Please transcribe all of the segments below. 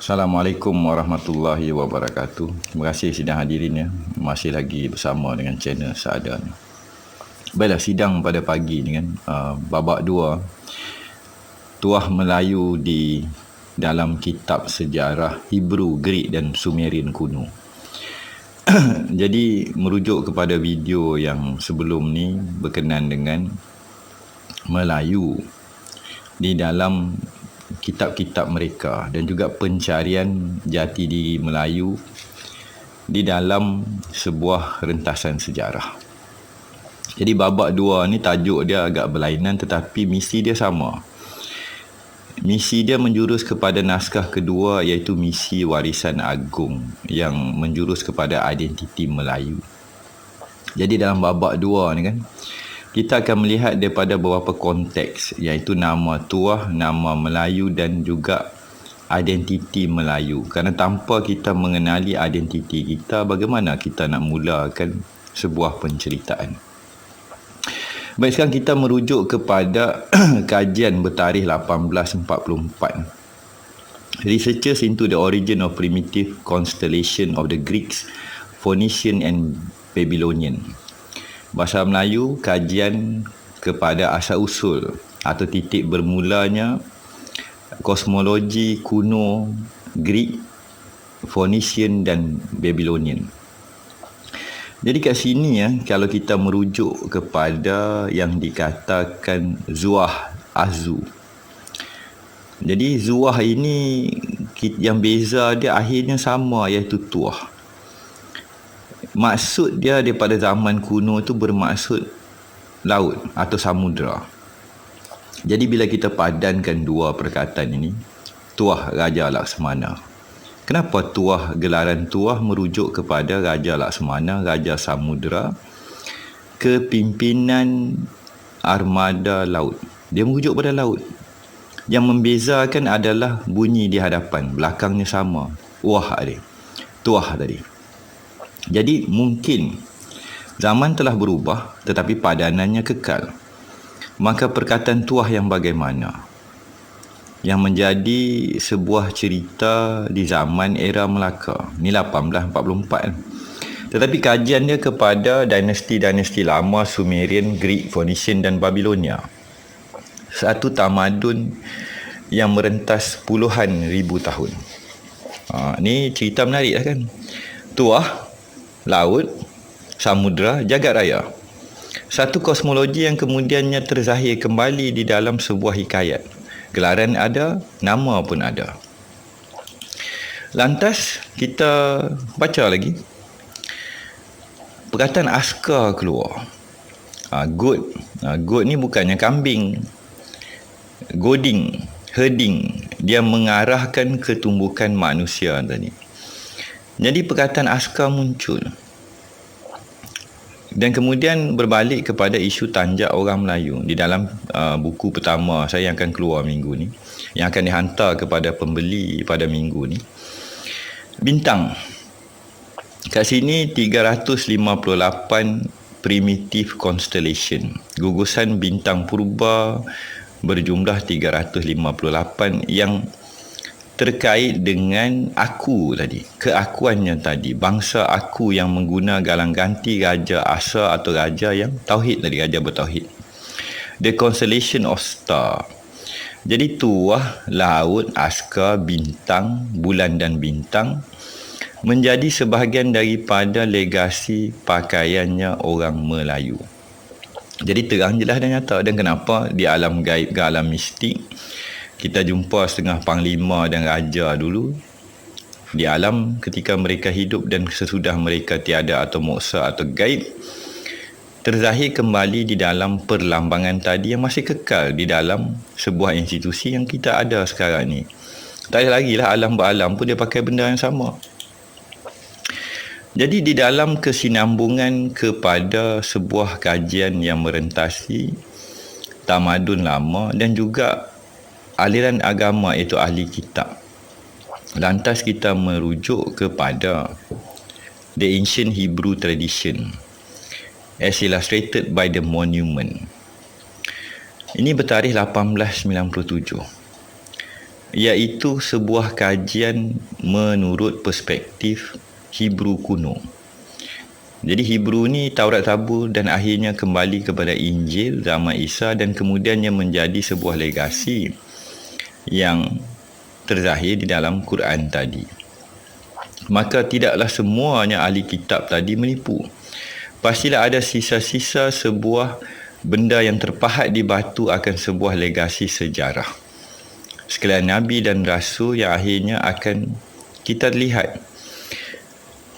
Assalamualaikum warahmatullahi wabarakatuh. Terima kasih sidang hadirin ya. Masih lagi bersama dengan channel Seadanya. Baiklah, sidang pada pagi ni kan, babak 2 tuah Melayu di dalam kitab sejarah Hebrew, Greek dan Sumerian kuno. Jadi merujuk kepada video yang sebelum ni berkenaan dengan Melayu di dalam kitab-kitab mereka dan juga pencarian jati diri Melayu di dalam sebuah rentasan sejarah. Jadi babak 2 ni tajuk dia agak berlainan tetapi misi dia sama. Misi dia menjurus kepada naskah kedua, iaitu misi warisan agung yang menjurus kepada identiti Melayu. Jadi dalam babak 2 ni kan, kita akan melihat daripada beberapa konteks, iaitu nama tuah, nama Melayu dan juga identiti Melayu. Kerana tanpa kita mengenali identiti kita, bagaimana kita nak mulakan sebuah penceritaan. Baik, sekarang kita merujuk kepada kajian bertarikh 1844. Researchers into the origin of primitive constellation of the Greeks, Phoenician and Babylonian. Bahasa Melayu, kajian kepada asal-usul atau titik bermulanya kosmologi kuno Greek, Phoenician dan Babylonian. Jadi kat sini ya, kalau kita merujuk kepada yang dikatakan Zuah Azu. Jadi Zuah ini yang beza dia akhirnya sama, iaitu tuah. Maksud dia daripada zaman kuno itu bermaksud laut atau samudra. Jadi bila kita padankan dua perkataan ini, tuah Raja Laksamana. Kenapa tuah, gelaran tuah merujuk kepada Raja Laksamana, Raja Samudra, kepimpinan armada laut. Dia merujuk pada laut. Yang membezakan adalah bunyi di hadapan, belakangnya sama. Wah tadi, tuah tadi. Jadi mungkin zaman telah berubah tetapi padanannya kekal. Maka perkataan tuah yang bagaimana? Yang menjadi sebuah cerita di zaman era Melaka. Ini 1844. Tetapi kajian dia kepada dinasti-dinasti lama Sumerian, Greek, Phoenician dan Babilonia. Satu tamadun yang merentas puluhan ribu tahun. Ini cerita menarik lah kan. Tuah, laut, samudra, jagat raya. Satu kosmologi yang kemudiannya terzahir kembali di dalam sebuah hikayat. Gelaran ada, nama pun ada. Lantas kita baca lagi. Perkataan askar keluar. Goat. Goat ni bukannya kambing. Goading, herding. Dia mengarahkan ketumbukan manusia tadi. Jadi perkataan askar muncul. Dan kemudian berbalik kepada isu tanjak orang Melayu. Di dalam buku pertama saya yang akan keluar minggu ni, yang akan dihantar kepada pembeli pada minggu ni, bintang. Kat sini 358 primitive constellation. Gugusan bintang purba berjumlah 358 yang terkait dengan aku tadi, keakuannya tadi, bangsa aku yang mengguna galang ganti raja asa atau raja yang tauhid tadi, raja bertauhid. The constellation of star. Jadi tuah, laut, askar, bintang, bulan dan bintang menjadi sebahagian daripada legasi pakaiannya orang Melayu. Jadi terang, jelas dan nyata. Dan kenapa di alam gaib ke alam mistik kita jumpa setengah panglima dan raja dulu di alam ketika mereka hidup dan sesudah mereka tiada atau moksa atau gaib, terzahir kembali di dalam perlambangan tadi yang masih kekal di dalam sebuah institusi yang kita ada sekarang ni. Tak ada lagi lah alam beralam pun dia pakai benda yang sama. Jadi di dalam kesinambungan kepada sebuah kajian yang merentasi tamadun lama dan juga aliran agama, iaitu ahli kitab. Lantas kita merujuk kepada the ancient Hebrew tradition as illustrated by the monument. Ini bertarikh 1897. iaitu sebuah kajian menurut perspektif Hebrew kuno. Jadi Hebrew ni Taurat Zabur dan akhirnya kembali kepada Injil zaman Isa dan kemudiannya menjadi sebuah legasi yang terzahir di dalam Quran tadi. Maka tidaklah semuanya ahli kitab tadi menipu. Pastilah ada sisa-sisa sebuah benda yang terpahat di batu akan sebuah legasi sejarah. Sekalian Nabi dan Rasul yang akhirnya akan kita lihat.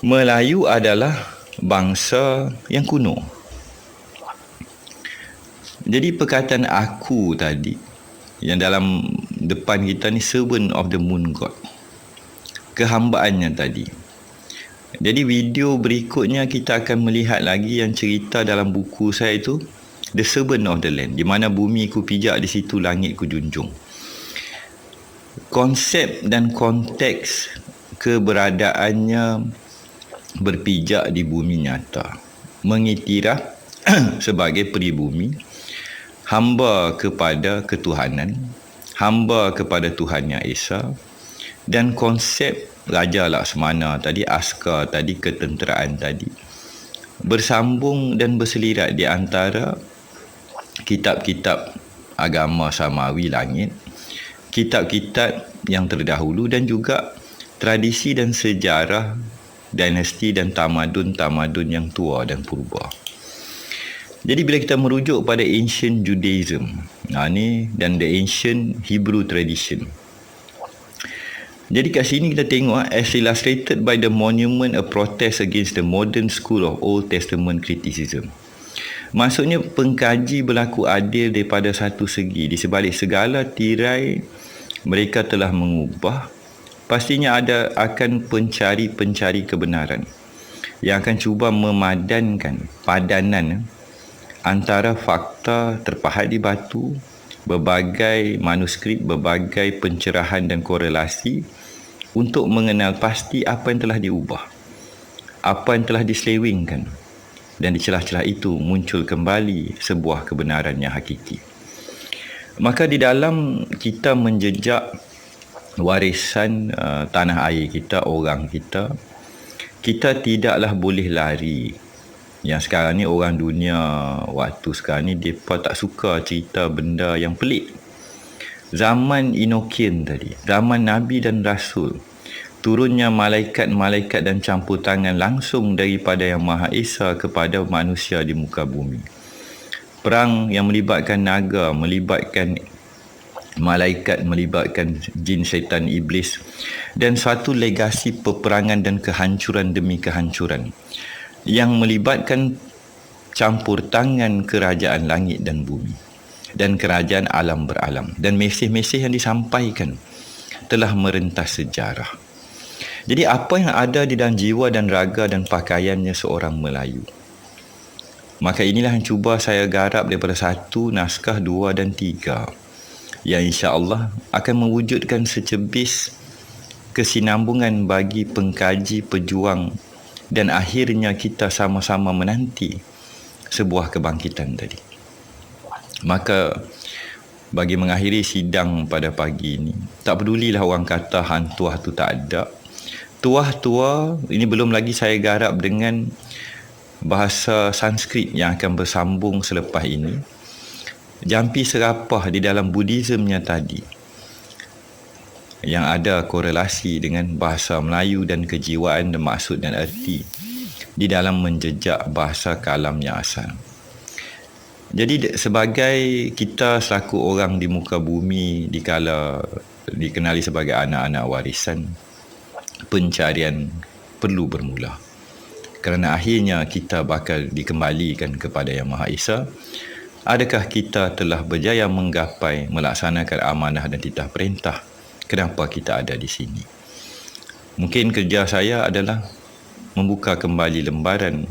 Melayu adalah bangsa yang kuno. Jadi perkataan aku tadi yang dalam depan kita ni, servant of the moon god, kehambaannya tadi. Jadi video berikutnya kita akan melihat lagi yang cerita dalam buku saya itu, The Servant of the Land, di mana bumi ku pijak, di situ langit ku junjung. Konsep dan konteks keberadaannya berpijak di bumi nyata, mengiktiraf sebagai pribumi, hamba kepada ketuhanan, hamba kepada Tuhan Yang Esa, dan konsep Raja Laksmana tadi, askar tadi, ketenteraan tadi, bersambung dan berselirat di antara kitab-kitab agama samawi langit, kitab-kitab yang terdahulu, dan juga tradisi dan sejarah dinasti dan tamadun-tamadun yang tua dan purba. Jadi bila kita merujuk pada ancient Judaism, ni dan the ancient Hebrew tradition. Jadi kat sini kita tengok, as illustrated by the monument, a protest against the modern school of Old Testament criticism. Maksudnya pengkaji berlaku adil daripada satu segi. Di sebalik segala tirai mereka telah mengubah, pastinya ada akan pencari-pencari kebenaran yang akan cuba memadankan padanan antara fakta terpahat di batu, berbagai manuskrip, berbagai pencerahan dan korelasi untuk mengenal pasti apa yang telah diubah, apa yang telah diselewengkan, dan di celah-celah itu muncul kembali sebuah kebenaran yang hakiki. Maka di dalam kita menjejak warisan tanah air kita, orang kita, kita tidaklah boleh lari. Yang sekarang ni orang dunia waktu sekarang ni, mereka tak suka cerita benda yang pelik. Zaman Enochian tadi, zaman Nabi dan Rasul, turunnya malaikat-malaikat dan campur tangan langsung daripada Yang Maha Esa kepada manusia di muka bumi. Perang yang melibatkan naga, melibatkan malaikat, melibatkan jin, syaitan, iblis, dan suatu legasi peperangan dan kehancuran demi kehancuran yang melibatkan campur tangan kerajaan langit dan bumi dan kerajaan alam beralam, dan mesej-mesej yang disampaikan telah merentas sejarah. Jadi apa yang ada di dalam jiwa dan raga dan pakaiannya seorang Melayu, maka inilah yang cuba saya garap daripada 1 naskah, 2 dan 3, yang insya-Allah akan mewujudkan secebis kesinambungan bagi pengkaji, pejuang, dan akhirnya kita sama-sama menanti sebuah kebangkitan tadi. Maka bagi mengakhiri sidang pada pagi ini, tak pedulilah orang kata hantuah tu tak ada. Tuah-tua ini belum lagi saya garap dengan bahasa Sanskrit yang akan bersambung selepas ini. Jampi serapah di dalam Buddhismnya tadi, yang ada korelasi dengan bahasa Melayu dan kejiwaan dan maksud dan erti di dalam menjejak bahasa kalam yang asal. Jadi sebagai kita selaku orang di muka bumi, dikala dikenali sebagai anak-anak warisan, pencarian perlu bermula. Kerana akhirnya kita bakal dikembalikan kepada Yang Maha Esa. Adakah kita telah berjaya menggapai melaksanakan amanah dan titah perintah? Kenapa kita ada di sini? Mungkin kerja saya adalah membuka kembali lembaran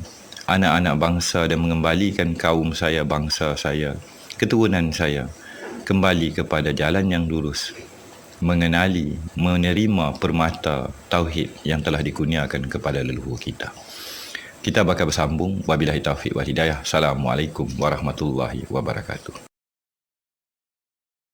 anak-anak bangsa dan mengembalikan kaum saya, bangsa saya, keturunan saya kembali kepada jalan yang lurus, mengenali, menerima permata tauhid yang telah dikurniakan kepada leluhur kita. Kita bakal bersambung. Wabillahi taufiq wal hidayah. Assalamualaikum warahmatullahi wabarakatuh.